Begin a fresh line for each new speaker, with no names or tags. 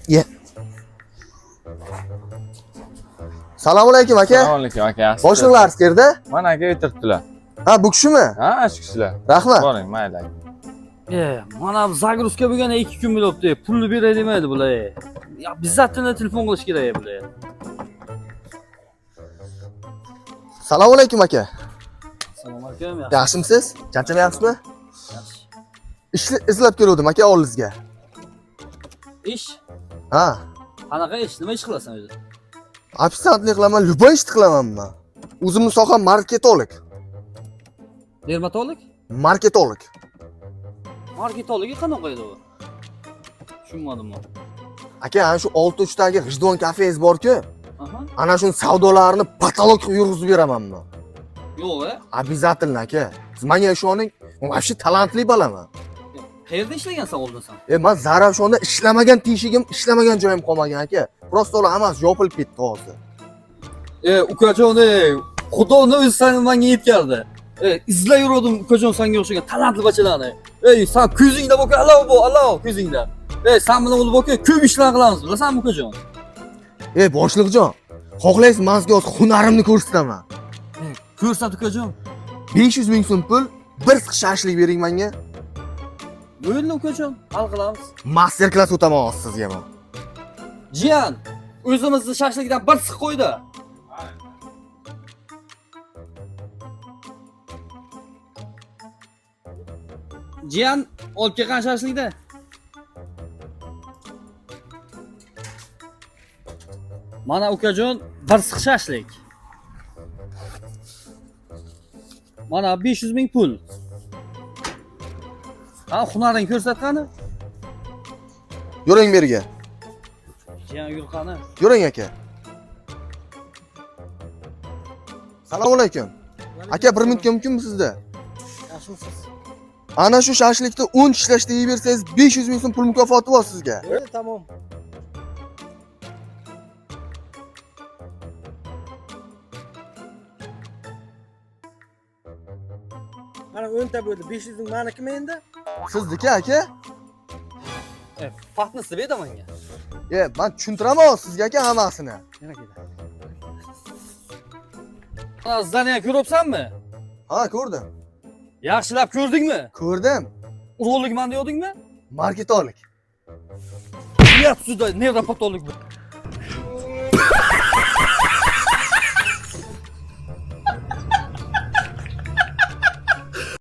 Ye. Assalomu alaykum aka.
Assalomu alaykum aka.
Boshliqlarsiz yerda?
Mana aka o'tiribdilar.
Ha, bu kishimi?
Ha, shu kishilar.
Rahmat.
Boring, mayli aka.
Mana bu zagruzka bo'lganda 2 kun bo'libdi. Pulni beray demaydi bular. Ya bizzatdan telefon qilish kerak bular.
Assalomu alaykum aka.
Assalomu alaykum.
Yaxshimisiz? Charchamayapsizmi?
Yaxshi.
Ishni izlab keldim aka oldingizga.
Ish?
Ha.
Qanaqa ish? Nima ish qilasan o'zi?
Ofitsiantlik qilaman, любой ishni qilamanman. O'zimni soham marketolog.
Dermatolog?
Marketolog.
Marketologi qanaqa edi u? Tushunmadim men.
Aka, ana shu 6-3dagi G'ijdon kafengiz bor-ku,
Aha.
ana shu savdolarini patolog qilib yurg'izib beramanmi?
Yo'q,
Обязательно aka. Siz menga ishoning, men вообще talantli bolaman.
Qayerda ishlagansan oldin sen?
Men Zarafshonda ishlamagan teshigim, ishlamagan joyim qolmagan aka. Prosta ular hammasi yopilib ketdi hozir.
Ukajon, Xudoni o'zi seni menga yetkazdi. İzlay yurdim ukajon senga o'xshagan talantli bachalarni. Sen ko'zingda bo'ka, alloh ko'zingda. Sen bilan bo'lib bo'ka, ko'p ishlar qilamiz, bilasanmi ukajon?
Boshliqjon, xohlaysiz men sizga o'z hunarimni ko'rsataman.
Ko'rsat ukajon.
500 ming so'm pul, bir siq shashlik bering menga.
Bo'ldi ukajon, hal qilamiz.
Master klass o'taman hozir sizga men.
Jiyan, o'zimizni shashlikdan bir siq qo'ydi. Jiyan, olib kelgan shashlikda. Mana ukajon, bir siq shashlik. Mana 500 ming pul. Ha, hunaring ko'rsatqani?
Yuring berga.
Jiyan yurqani.
Yuring aka. Assalomu alaykum. Aka, 1 minutga mumkinmi sizda?
Yaxshimisiz?
Ana shu shashlikda 10 ishlashda yeb bersangiz 500 ming so'm pul mukofoti bor sizga.
Tamam.
Mana 10 ta bo'ldi. 500 ming meniki endi?
Sizniki aka?
Faxtnisi berdi menga.
Men tushuntiraman sizga aka hammasini.
Yana keldi. Mana zdaniya ko'ryapsanmi?
Ha, ko'rdim.
Yaxshilab ko'rdingmi?
Ko'rdim.
Urug'likman deyordingmi?
Marketolog.
Yat sуда, nevropatolog bu.